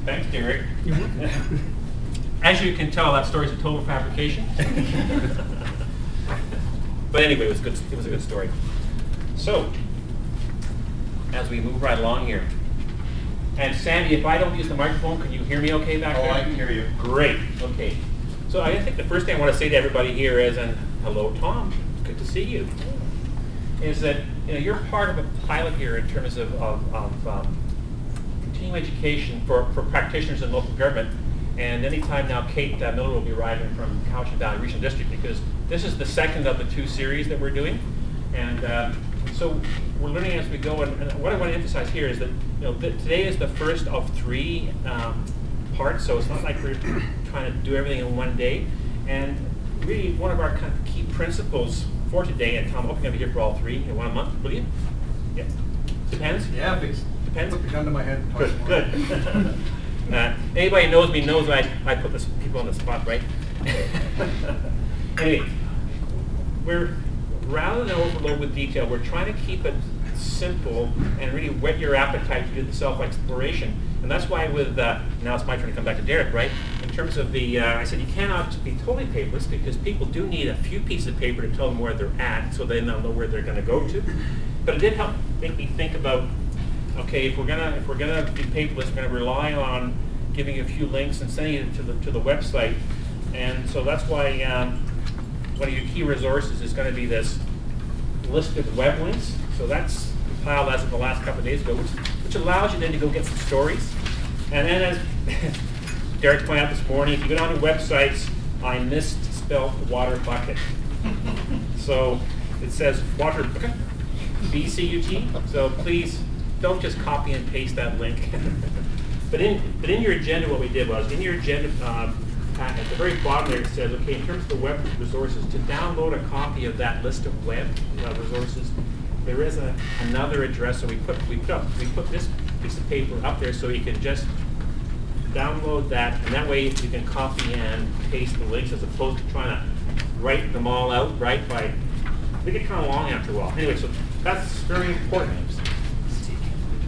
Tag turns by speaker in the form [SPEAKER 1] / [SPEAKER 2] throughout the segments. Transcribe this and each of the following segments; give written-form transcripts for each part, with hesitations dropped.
[SPEAKER 1] Thanks, Derek. As you can tell, that story is a total fabrication. But anyway, it was good. It was a good story. So, as we move right along here, and Sandy, if I don't use the microphone, can you hear me okay back there?
[SPEAKER 2] Oh, I can hear you.
[SPEAKER 1] Great. Okay. So I think the first thing I want to say to everybody here is, and hello, Tom. Good to see you. Is that you're part of a pilot here in terms of continuing education for practitioners in local government. And anytime now, Kate Miller will be arriving from Cowichan Valley Regional District, because this is the second of the 2 series that we're doing. And so we're learning as we go. And what I want to emphasize here is that today is the first of 3 parts. So it's not like we're trying to do everything in one day. And really, one of our kind of key principles for today, and Tom, I hope you're going to be here for all 3 in 1 month, will you? Yeah. Depends?
[SPEAKER 2] Yeah,
[SPEAKER 1] depends.
[SPEAKER 2] Put the gun to my head.
[SPEAKER 1] Good. Anybody who knows me knows that I put people on the spot, right? Anyway, we're rather than overload with detail, we're trying to keep it simple and really whet your appetite to do the self-exploration. And that's why with, now it's my turn to come back to Derek, right? In terms of the, I said you cannot be totally paperless, because people do need a few pieces of paper to tell them where they're at, so then they'll know where they're going to go to. But it did help make me think about, okay, if we're gonna be paperless, we're gonna rely on giving a few links and sending it to the website. And so that's why one of your key resources is going to be this list of web links. So that's compiled as of the last couple of days ago, which allows you then to go get some stories. And then, as Derek pointed out this morning, if you go down to websites, I misspelled water bucket. So it says water bucket, B-C-U-T. So please don't just copy and paste that link. but in your agenda, what we did was, in your agenda packet, at the very bottom there, it says, okay, in terms of the web resources, to download a copy of that list of web resources, there is another address. So we put this piece of paper up there so you can just download that, and that way you can copy and paste the links as opposed to trying to write them all out, right? They get kind of long after a while. Anyway, so that's very important.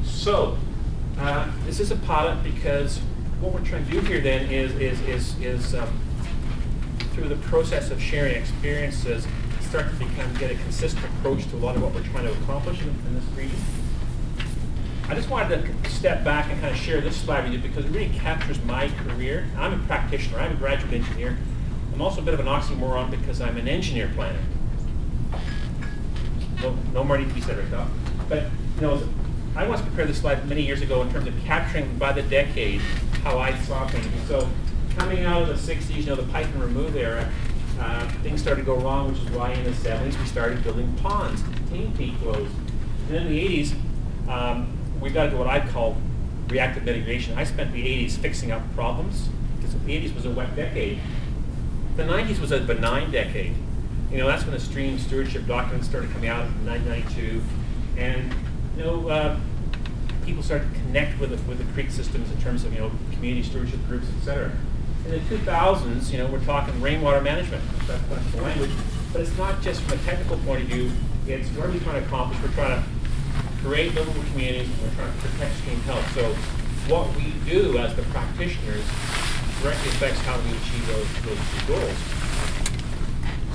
[SPEAKER 1] So this is a pilot because what we're trying to do here then is through the process of sharing experiences, start to get a consistent approach to a lot of what we're trying to accomplish in this region. I just wanted to step back and kind of share this slide with you because it really captures my career. I'm a practitioner. I'm a graduate engineer. I'm also a bit of an oxymoron because I'm an engineer planner. No more need to be said right now. But I once prepared this slide many years ago in terms of capturing by the decade how I saw things. And so coming out of the 60s, the pipe and remove era, things started to go wrong, which is why in the 70s we started building ponds to contain peak flows. And in the 80s, we got into what I call reactive mitigation. I spent the 80s fixing up problems because the 80s was a wet decade. The 90s was a benign decade. That's when the stream stewardship documents started coming out in 1992, and people started to connect with the creek systems in terms of community stewardship groups, etc. In the 2000s, we're talking rainwater management. That's the language, but it's not just from a technical point of view. It's what are we trying to accomplish? We're trying to create livable communities, and we're trying to protect stream health. So what we do as the practitioners directly affects how we achieve those two goals.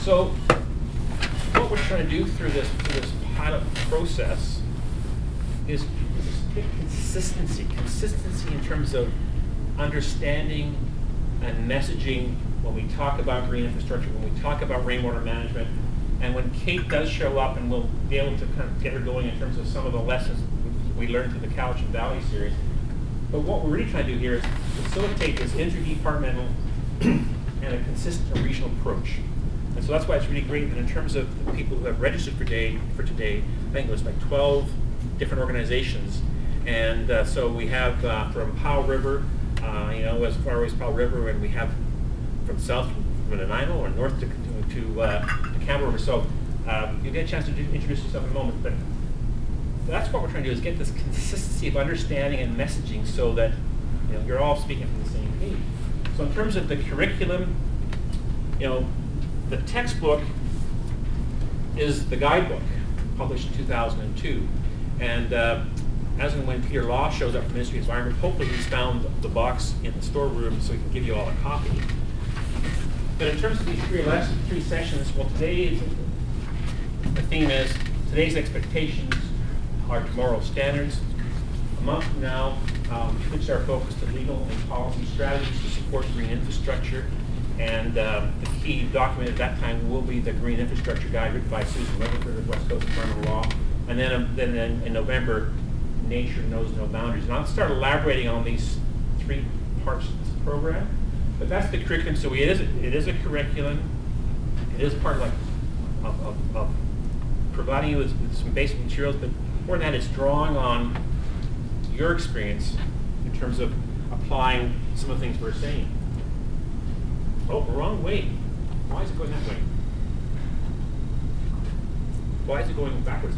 [SPEAKER 1] So what we're trying to do through this pilot process is consistency in terms of understanding and messaging when we talk about green infrastructure, when we talk about rainwater management, and when Kate does show up, and we'll be able to kind of get her going in terms of some of the lessons we learned through the Cowichan Valley series. But what we're really trying to do here is facilitate this interdepartmental and a consistent regional approach. And so that's why it's really great that in terms of the people who have registered for today, I think it was like 12 different organizations. And so we have from Powell River, as far as Powell River, and we have from south from Nanaimo or north to Campbell River. So you'll get a chance to introduce yourself in a moment. But that's what we're trying to do, is get this consistency of understanding and messaging so that you're all speaking from the same page. So in terms of the curriculum, the textbook is the Guidebook, published in 2002. And as and when Peter Law shows up from the Ministry of Environment, hopefully he's found the box in the storeroom so he can give you all a copy. But in terms of these three sessions, well, the theme is today's expectations are tomorrow's standards. A month from now, we switch our focus to legal and policy strategies to support green infrastructure. And the key document at that time will be the Green Infrastructure Guide written by Susan Weatherford of West Coast Environmental Law. And then in November, Nature Knows No Boundaries. And I'll start elaborating on these three parts of this program. But that's the curriculum. So it is a curriculum. It is part of providing you with some basic materials. But more than that, it's drawing on your experience in terms of applying some of the things we're saying. Oh, wrong way. Why is it going that way? Why is it going backwards?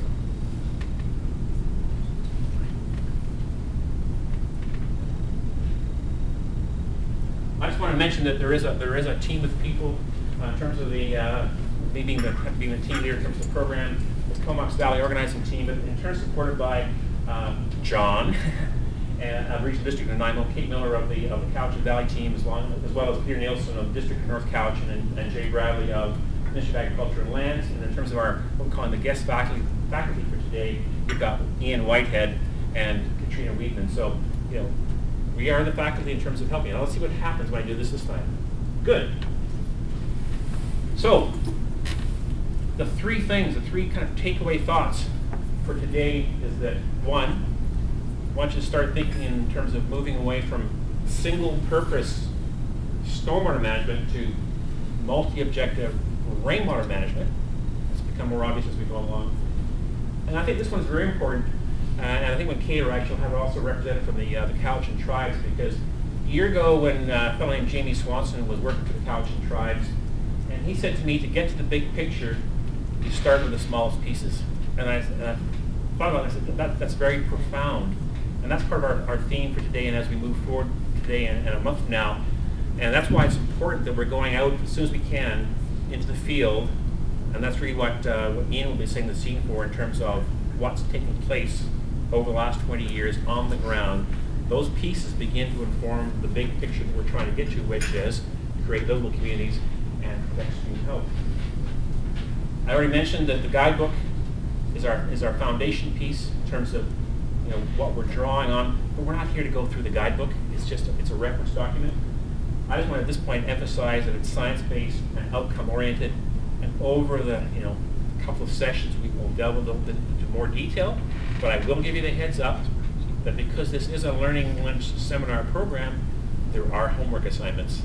[SPEAKER 1] I just want to mention that there is a team of people in terms of me being the team leader in terms of the program. The Comox Valley organizing team, in turn supported by John, of Regional District of Nanaimo, Kate Miller of the Cowichan Valley team, as well as Peter Nielsen of District of North Cowichan, and Jay Bradley of Ministry of Agriculture and Lands. And in terms of our what we're calling the guest faculty for today, we've got Ian Whitehead and Katrina Weedman. So we are the faculty in terms of helping. Now let's see what happens when I do this time. Good. So the three kind of takeaway thoughts for today is that one, I want you to start thinking in terms of moving away from single-purpose stormwater management to multi-objective rainwater management. It's become more obvious as we go along. And I think this one's very important. And I think when Kate arrives, she'll have it also represented from the Cowichan tribes, because a year ago when a fellow named Jamie Swanson was working for the Cowichan tribes, and he said to me, to get to the big picture, you start with the smallest pieces. And I thought about it, and I said, that's very profound. And that's part of our theme for today, and as we move forward today and a month from now. And that's why it's important that we're going out as soon as we can into the field. And that's really what Ian will be setting the scene for in terms of what's taking place over the last 20 years on the ground. Those pieces begin to inform the big picture that we're trying to get to, which is create livable communities and protect stream health. I already mentioned that the guidebook is our foundation piece in terms of what we're drawing on, but we're not here to go through the guidebook. It's a reference document. I just want to at this point emphasize that it's science-based and outcome-oriented, and over the couple of sessions we will delve a little bit into more detail, but I will give you the heads up that because this is a Learning Lunch seminar program, there are homework assignments.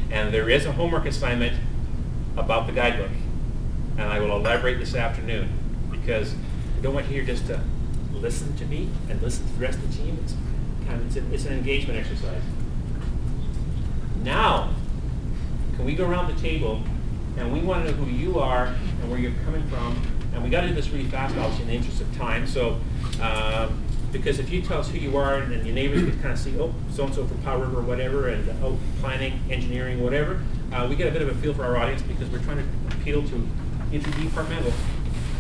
[SPEAKER 1] And there is a homework assignment about the guidebook, and I will elaborate this afternoon, because I don't want you here just to listen to me and listen to the rest of the team. It's an engagement exercise. Now, can we go around the table, and we want to know who you are and where you're coming from, and we got to do this really fast, obviously, in the interest of time. So, because if you tell us who you are, and your neighbors can kind of see, oh, so-and-so from Powder River or whatever, and oh, planning, engineering, whatever, we get a bit of a feel for our audience because we're trying to appeal to interdepartmental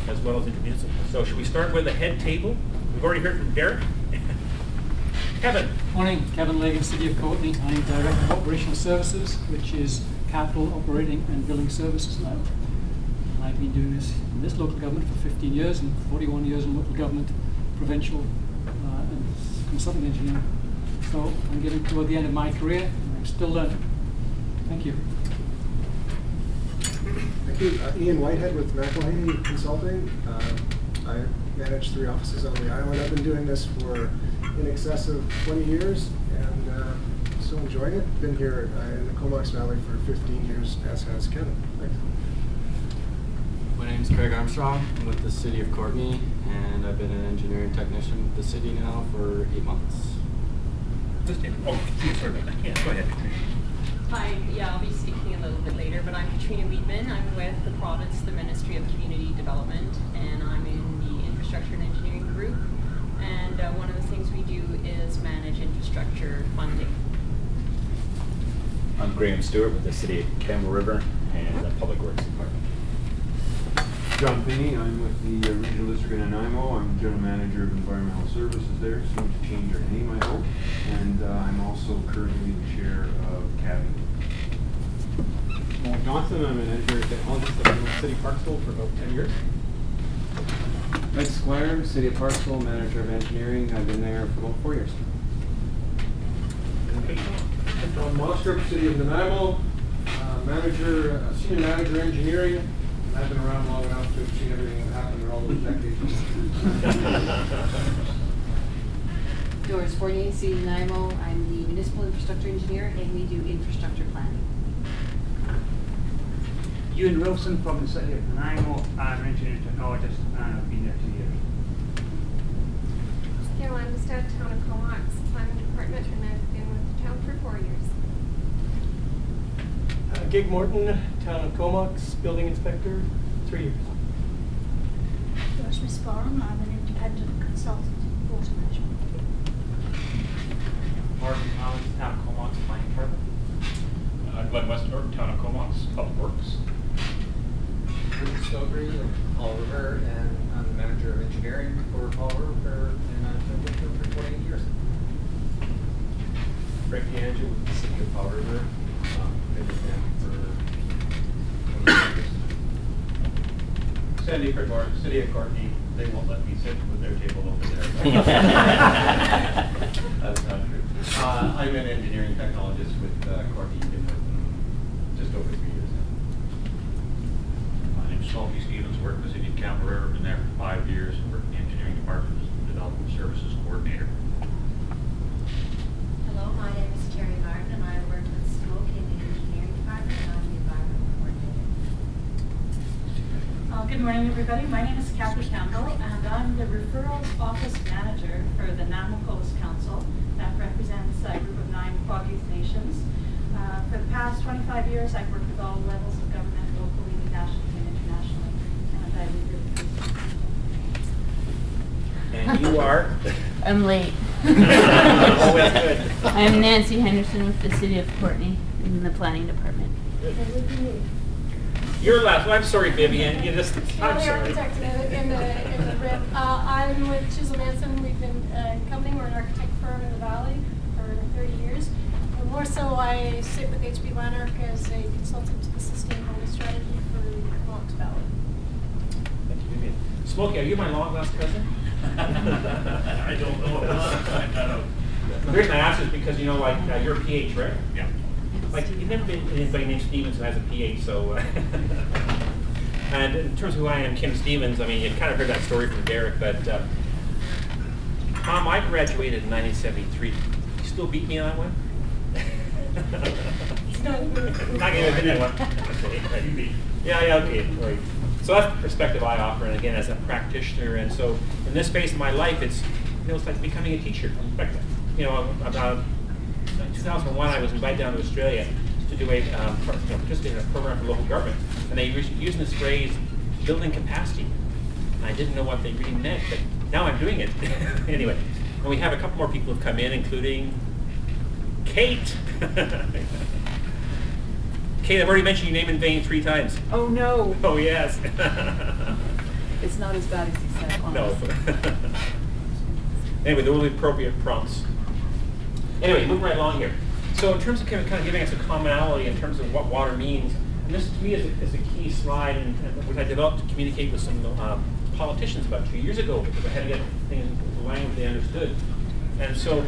[SPEAKER 1] as well as intermunicipal. So should we start with the head table? We've already heard from Derek. Kevin.
[SPEAKER 2] Morning, Kevin Lagan, City of Courtenay. I'm Director of Operational Services, which is capital, operating, and billing services now. And I've been doing this in this local government for 15 years and 41 years in local government, provincial, and consulting engineering. So I'm getting toward the end of my career, and I'm still learning. Thank you.
[SPEAKER 3] Thank you. Ian Whitehead with McElhaney Consulting. I manage 3 offices on the island. I've been doing this for in excess of 20 years and still enjoying it. Been here in the Comox Valley for 15 years, as has Kevin. Thanks.
[SPEAKER 4] My name is Craig Armstrong. I'm with the City of Courtenay, and I've been an engineering technician with the city now for 8 months.
[SPEAKER 1] Oh, sorry about that. Yeah, go ahead.
[SPEAKER 5] Hi, I'll be speaking a little bit later, but I'm Katrina Weedman. I'm with the province, the Ministry of Community Development, and I'm in the Infrastructure and Engineering group. And one of the things we do is manage infrastructure funding.
[SPEAKER 6] I'm Graham Stewart with the City of Campbell River and the Public Works Department. John Finney, I'm with the Regional District in Nanaimo. I'm General Manager of Environmental Services there, soon to change our name, I hope. And I'm also currently the Chair of CAVI.
[SPEAKER 7] Paul Johnson, I'm an engineering technologist. I've been with City Parksville for about 10 years.
[SPEAKER 8] Mike Squire, City of Parksville, Manager of Engineering. I've been there for about 4 years.
[SPEAKER 7] John Mostrup, City of Nanaimo, Senior Manager Engineering. I've been around long enough to have seen everything that happened in all those decades.
[SPEAKER 9] Doris Fournier, City of Nanaimo. I'm the Municipal Infrastructure Engineer, and we do infrastructure planning.
[SPEAKER 10] Ewan Wilson from the City of Nanaimo. I'm an engineering technologist, and I've been there 2 years.
[SPEAKER 11] Caroline Wistad, Town of Comox, Planning Department, and I've been with the town for 4 years.
[SPEAKER 12] Gig Morton, Town of Comox, Building Inspector, 3 years.
[SPEAKER 13] Josh Miss Forum, I'm an independent consultant in water management.
[SPEAKER 14] Martin Collins, Town of Comox, Planning Department.
[SPEAKER 15] Glenn Westendorf, Town of Comox, Public Works.
[SPEAKER 16] Bruce Stokely of Paul River, and I'm the Manager of Engineering for Paul River, and I've been with them for 28 years.
[SPEAKER 17] Rick Andrew with the City of Paul River. Been with them for 20 years.
[SPEAKER 15] Sandy Cregor, City of Courtney. They won't let me sit with their table over there. That's not true. I'm an engineering technologist with Courtney. Been with them just over 3 years now.
[SPEAKER 14] My name's Smokey Stevens, work with the City of Campbell River, been there for 5 years, work in the engineering department as development services coordinator.
[SPEAKER 18] Hello, my name is Terry Martin, and I work with Smoke in the engineering department, and I'm the environmental coordinator.
[SPEAKER 19] Good morning, everybody. My name is Kathy Campbell, and I'm the referrals office manager for the Nanaimo Coast Council. That represents a group of 9 Quad Youth nations. For the past 25 years, I've worked with all levels of government, locally, nationally, and internationally, and I lead the
[SPEAKER 1] And you are?
[SPEAKER 20] I'm late.
[SPEAKER 1] Always good.
[SPEAKER 20] I'm Nancy Henderson with the City of Courtney in the Planning Department.
[SPEAKER 1] You're last. Well, I'm sorry, Vivian. You just. I'm
[SPEAKER 11] The
[SPEAKER 1] sorry.
[SPEAKER 11] architect in the RIP. I'm with Chisholm Manson. We've been company. We're an architect firm in the Valley for 30 years. And more so, I sit with HB Lanark as a consultant to the sustainability strategy for the Comox Valley.
[SPEAKER 1] Thank you, Vivian. Smokey, are you my long lost cousin?
[SPEAKER 14] I don't know.
[SPEAKER 1] The reason I ask is because, you know, like, you're a PH, right?
[SPEAKER 14] Yeah.
[SPEAKER 1] Like, you've never been anybody named Stevens who has a PH, so. And in terms of who I am, Kim Stevens, I mean, you kind of heard that story from Derek, but Tom, I graduated in 1973. You still beat me on that one? Not going to admit that one. Yeah, okay. Right. So that's the perspective I offer, and again, as a practitioner, and so in this phase of my life, it's, you know, it's like becoming a teacher. Like, you know, about in 2001, I was invited down to Australia to do a participate in a program for local government, and they were using this phrase, building capacity. And I didn't know what they really meant, but now I'm doing it. Anyway, and we have a couple more people who've come in, including Kate. Kate, I've already mentioned your name in vain 3 times.
[SPEAKER 21] Oh no.
[SPEAKER 1] Oh yes.
[SPEAKER 21] It's not as bad as you said.
[SPEAKER 1] No. Anyway, the really appropriate prompts. Anyway, moving right along here. So in terms of kind of giving us a commonality in terms of what water means, and this to me is a key slide, and which I developed to communicate with some politicians about 2 years ago, because I had to get things in the language they understood. And so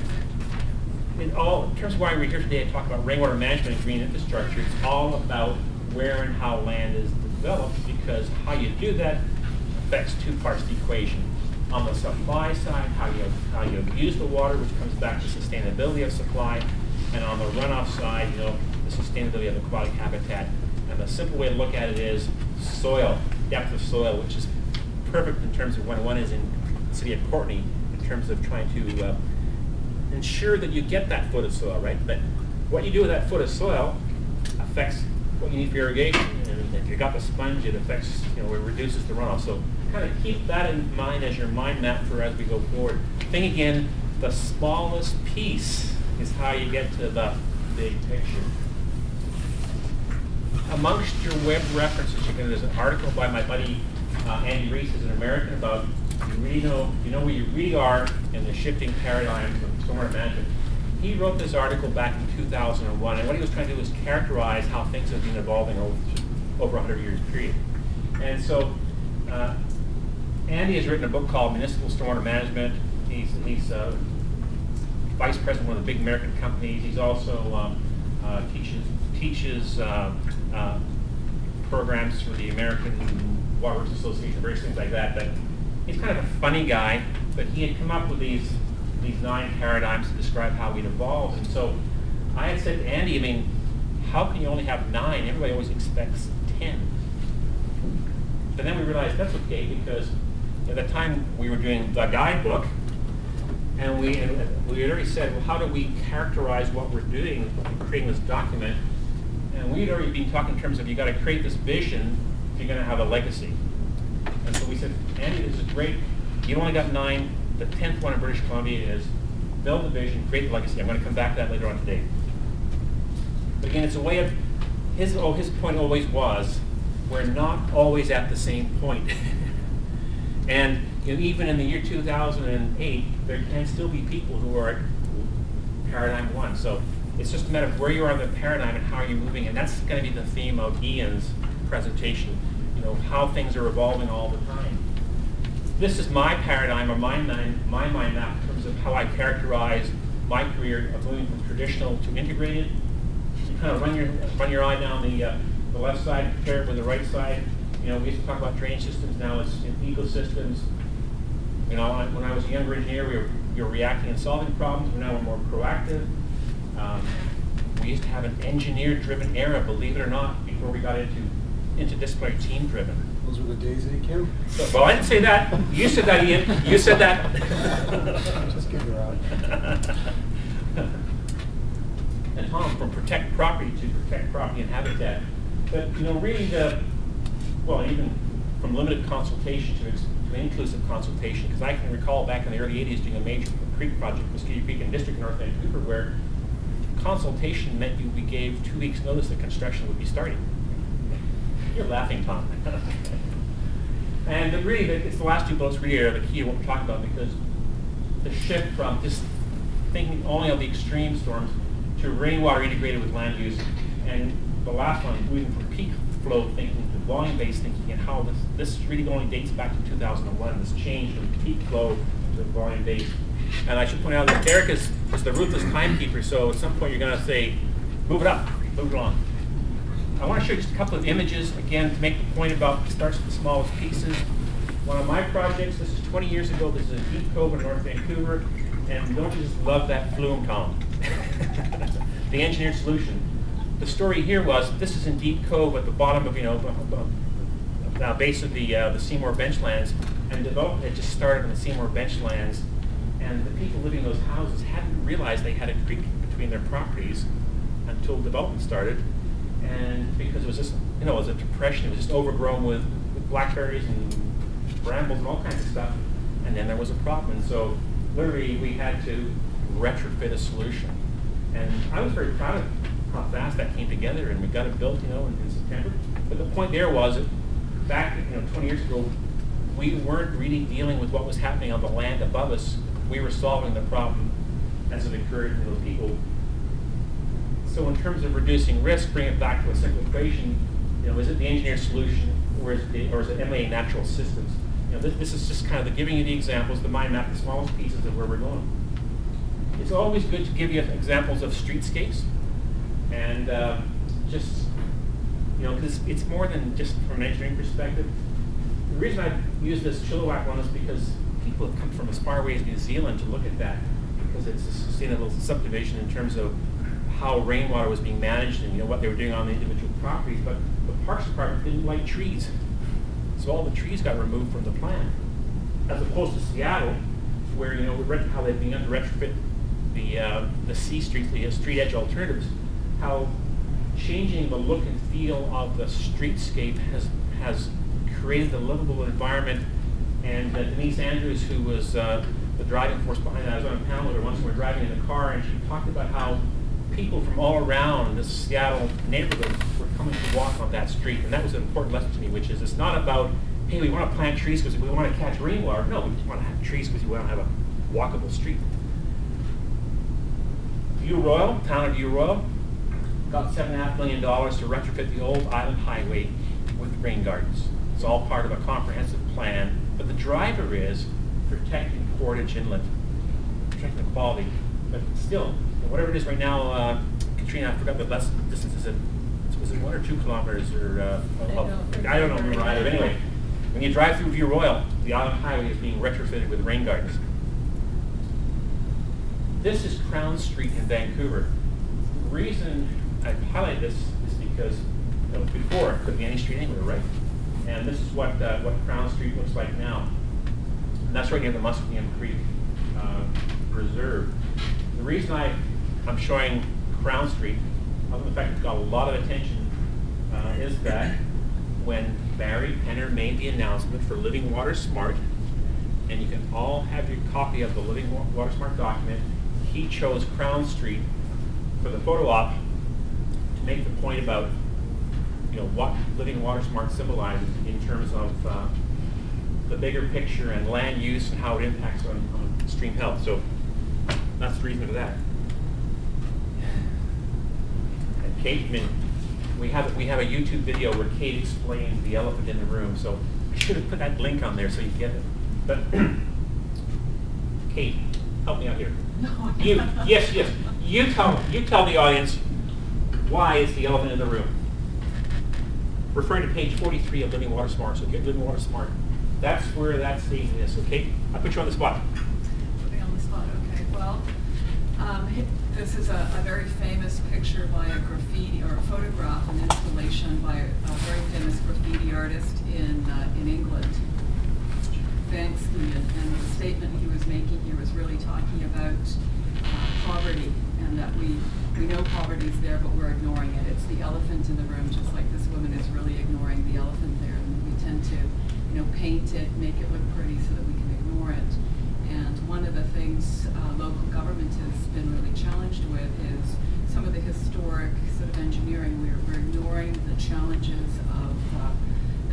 [SPEAKER 1] in terms of why we're here today to talk about rainwater management and green infrastructure, it's all about where and how land is developed, because how you do that affects 2 parts of the equation. On the supply side, how you use the water, which comes back to sustainability of supply, and on the runoff side, you know, the sustainability of aquatic habitat. And the simple way to look at it is soil, depth of soil, which is perfect in terms of when one is in the city of Courtney, in terms of trying to ensure that you get that foot of soil, right? But what you do with that foot of soil affects what you need for irrigation. And if you've got the sponge, it affects, you know, it reduces the runoff. So kind of keep that in mind as your mind map for as we go forward. Think again, the smallest piece is how you get to the big picture. Amongst your web references, there's an article by my buddy Andy Reese is an American about you know where you really are in the shifting paradigm of stormwater management. He wrote this article back in 2001, and what he was trying to do was characterize how things have been evolving over a 100 years period. And so Andy has written a book called Municipal Stormwater Management. He's vice president of one of the big American companies. He's also teaches programs for the American Waterworks Association, various things like that. But he's kind of a funny guy, but he had come up with these 9 paradigms to describe how we'd evolved. And so I had said to Andy, I mean, how can you only have 9? Everybody always expects 10. But then we realized that's okay, because at the time we were doing the guidebook, and we had already said, well, how do we characterize what we're doing in creating this document? And we had already been talking in terms of you got to create this vision if you're going to have a legacy. And so we said, Andy, this is great. You only got 9. The 10th one in British Columbia is build the vision, create the legacy. I'm going to come back to that later on today. But again, it's a way of, his point always was, we're not always at the same point. And even in the year 2008, there can still be people who are at paradigm 1. So it's just a matter of where you are in the paradigm and how you're moving. And that's going to be the theme of Ian's presentation, how things are evolving all the time. This is my paradigm, or my mind map, in terms of how I characterize my career of moving from traditional to integrated. You kind of run your eye down the left side, compare it with the right side. We used to talk about drainage systems. Now it's in ecosystems. When I was a younger engineer, we were reacting and solving problems. Now we're more proactive. We used to have an engineer-driven era, believe it or not, before we got into interdisciplinary team-driven.
[SPEAKER 3] Those were the days, Kim?
[SPEAKER 1] Well, I didn't say that. You said that, Ian. You said that.
[SPEAKER 3] Just kidding around.
[SPEAKER 1] And Tom, from protect property to protect property and habitat. But really, even from limited consultation to inclusive consultation, because I can recall back in the early 80s doing a major creek project, Mosquito Creek in District North Vancouver, where consultation meant we gave 2 weeks notice that construction would be starting. You're laughing, Tom. And really, it's the last 2 bullets really are the key of what we're talking about, because the shift from just thinking only of the extreme storms to rainwater integrated with land use, and the last one, moving from peak flow thinking to volume-based thinking, and how this really only dates back to 2001, this change from peak flow to volume-based. And I should point out that Derek is the ruthless timekeeper, so at some point you're going to say, move it up, move it along. I want to show you just a couple of images, again, to make the point about it starts with the smallest pieces. One of my projects, this is 20 years ago, this is in Deep Cove in North Vancouver, and don't you just love that flume, Tom? The engineered solution. The story here was, this is in Deep Cove at the bottom of, the base of the Seymour Benchlands, and development had just started in the Seymour Benchlands, and the people living in those houses hadn't realized they had a creek between their properties until development started. And because it was just, it was a depression, it was just overgrown with blackberries and brambles and all kinds of stuff. And then there was a problem. And so literally we had to retrofit a solution. And I was very proud of how fast that came together, and we got it built, in September. But the point there was that back, 20 years ago, we weren't really dealing with what was happening on the land above us. We were solving the problem as it occurred to those people. So in terms of reducing risk, bring it back to a simple equation, is it the engineered solution, or is it MA natural systems? This is just kind of giving you the examples, the mind map, the smallest pieces of where we're going. It's always good to give you examples of streetscapes, and because it's more than just from an engineering perspective. The reason I use this Chilliwack one is because people have come from as far away as New Zealand to look at that, because it's a sustainable subdivision in terms of how rainwater was being managed and what they were doing on the individual properties. But the Parks Department didn't like trees, so all the trees got removed from the plan, as opposed to Seattle, where how they've begun to retrofit the C streets, the street edge alternatives, how changing the look and feel of the streetscape has created a livable environment. And Denise Andrews, who was the driving force behind that, I was on a panel with her once when we were driving in the car, and she talked about how people from all around the Seattle neighborhood were coming to walk on that street. And that was an important lesson to me, which is it's not about hey, we want to plant trees because we want to catch rainwater. No, we want to have trees because we want to have a walkable street. View Royal, town of View Royal, got $7.5 million to retrofit the old island highway with rain gardens. It's all part of a comprehensive plan, but the driver is protecting Portage Inlet, protecting the quality. But still, whatever it is right now, Katrina, I forgot the less distance. Is it 1 or 2 kilometers? Or I don't know either. Anyway, when you drive through View Royal, the island highway is being retrofitted with rain gardens. This is Crown Street in Vancouver. The reason I highlight this is because before it could be any street anywhere, right? And this is what Crown Street looks like now. And that's right near the Musqueam Creek Reserve. The reason I'm showing Crown Street, other than the fact it's got a lot of attention, is that when Barry Penner made the announcement for Living Water Smart, and you can all have your copy of the Living Water Smart document, he chose Crown Street for the photo op to make the point about what Living Water Smart symbolizes in terms of the bigger picture and land use and how it impacts on stream health. So that's the reason for that. And Kate, I mean, we have a YouTube video where Kate explains the elephant in the room. So I should have put that link on there so you get it. But Kate, help me out here.
[SPEAKER 21] No.
[SPEAKER 1] Yes. You tell the audience why it's the elephant in the room. Referring to page 43 of Living Water Smart. So get Living Water Smart. That's where that statement is. Okay, I put you on the spot.
[SPEAKER 21] Put me on the spot. Okay. Well, this is a very famous picture by a graffiti or a photograph, an installation by a very famous graffiti artist in England, Banksy, and the statement he was making here was really talking about poverty, and that we know poverty is there, but we're ignoring it. It's the elephant in the room, just like this woman is really ignoring the elephant there, and we tend to, paint it, make it look pretty so that we can ignore it. And one of the things local government has been really challenged with is some of the historic sort of engineering. We're ignoring the challenges of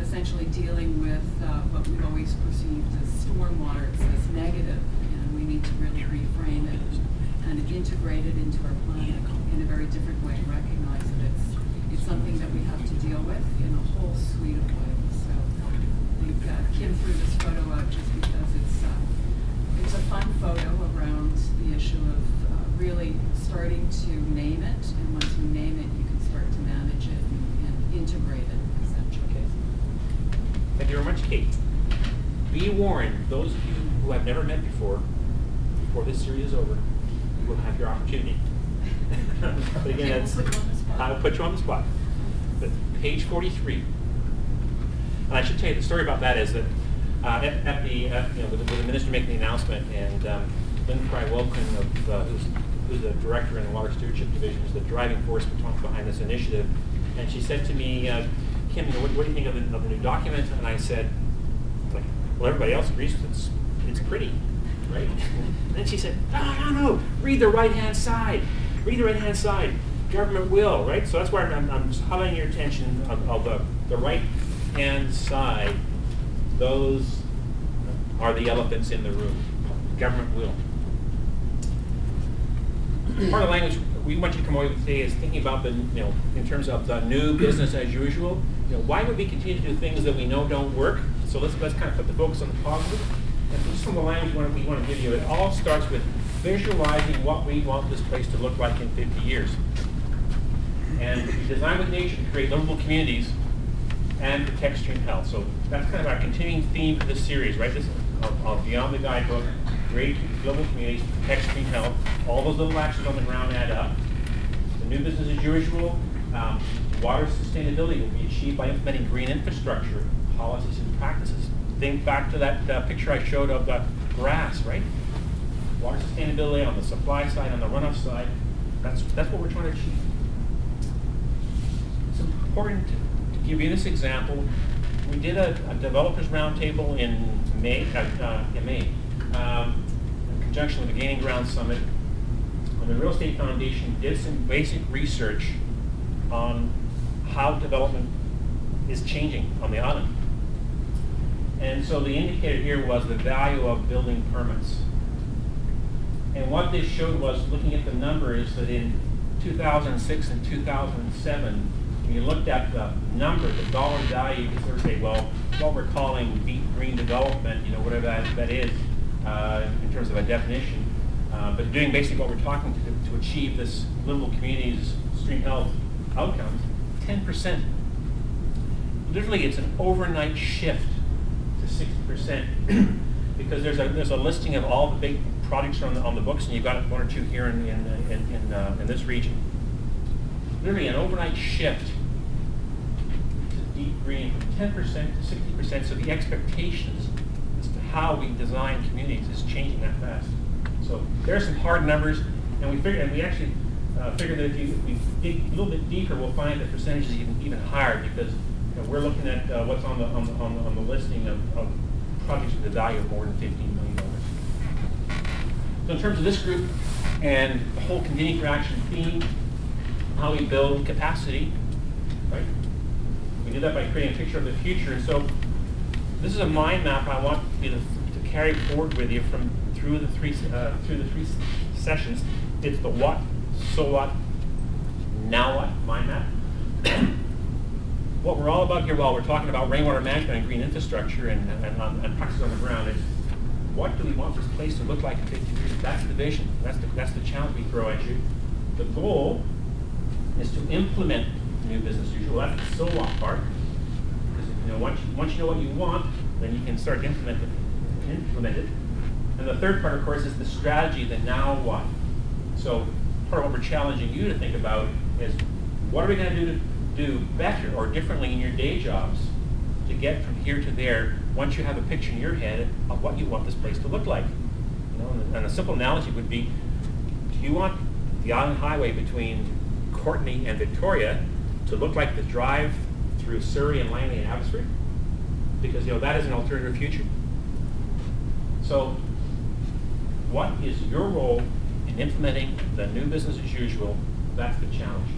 [SPEAKER 21] essentially dealing with what we've always perceived as stormwater. It's this negative, and we need to really reframe it and integrate it into our plan in a very different way, and recognize that it's something that we have to deal with in a whole suite of ways. So I think Kim threw this photo out just because it's a fun photo around the issue of really starting to name it, and once you name it, you can start to manage it and integrate it, essentially.
[SPEAKER 1] Okay. Thank you very much, Kate. Be warned, those of you who I've never met before this series is over, you will have your opportunity. But again, I'll put you on the spot. But page 43. And I should tell you the story about that is that with the minister making the announcement, and Lynn Fry-Wilkin, who's the director in the Water Stewardship Division, is the driving force behind this initiative. And she said to me, Kim, what do you think of the new document? And I said, well, everybody else agrees with it's pretty, right? And then she said, no, read the right-hand side. Read the right-hand side. Government will, right? So that's why I'm just highlighting your attention of the right-hand side. Those are the elephants in the room. Government will. Part of the language we want you to come away with today is thinking about in terms of the new business as usual. Why would we continue to do things that we know don't work? So let's kind of put the focus on the positive. And just some of the language we want to give you, it all starts with visualizing what we want this place to look like in 50 years. And we design with nature to create livable communities and protect stream health. So that's kind of our continuing theme for this series, right? This of Beyond the Guidebook, create global communities, protect stream health. All those little actions on the ground add up. The new business as usual, water sustainability will be achieved by implementing green infrastructure, policies and practices. Think back to that picture I showed of the grass, right? Water sustainability on the supply side, on the runoff side, that's what we're trying to achieve. It's important to give you this example. We did a developers roundtable in May, in conjunction with the Gaining Ground Summit. And the Real Estate Foundation did some basic research on how development is changing on the island. And so the indicator here was the value of building permits. And what this showed was, looking at the numbers, that in 2006 and 2007, when you looked at the number, the dollar value, you could sort of say, well, what we're calling deep green development, you know, whatever that is in terms of a definition, but doing basically what we're talking to achieve this livable communities, stream health outcomes, 10%. Literally, it's an overnight shift to 60%, because there's a listing of all the big projects on the books, and you've got one or two here in this region. Literally, an overnight shift to deep green from 10% to 60%. So the expectations as to how we design communities is changing that fast. So there are some hard numbers, and we actually figured that if we dig a little bit deeper, we'll find the percentages even higher, because we're looking at what's on the listing of projects with a value of more than $15 million. So in terms of this group and the whole convening for action theme, how we build capacity, right? We do that by creating a picture of the future. And so this is a mind map I want you to carry forward with you through the three sessions. It's the what, so what, now what mind map. What we're all about here, while we're talking about rainwater management and green infrastructure and practices on the ground, is what do we want this place to look like in 50 years? That's the vision. That's the challenge we throw at you. The goal is to implement new business as usual. That's the so what part. Because once you know what you want, then you can start to implement it. And the third part, of course, is the strategy, the now what. So part of what we're challenging you to think about is, what are we going to do better or differently in your day jobs to get from here to there, once you have a picture in your head of what you want this place to look like. And a simple analogy would be, do you want the island highway between Courtenay and Victoria to look like the drive through Surrey and Langley and Abbotsford? Because that is an alternative future. So what is your role in implementing the new business as usual? That's the challenge.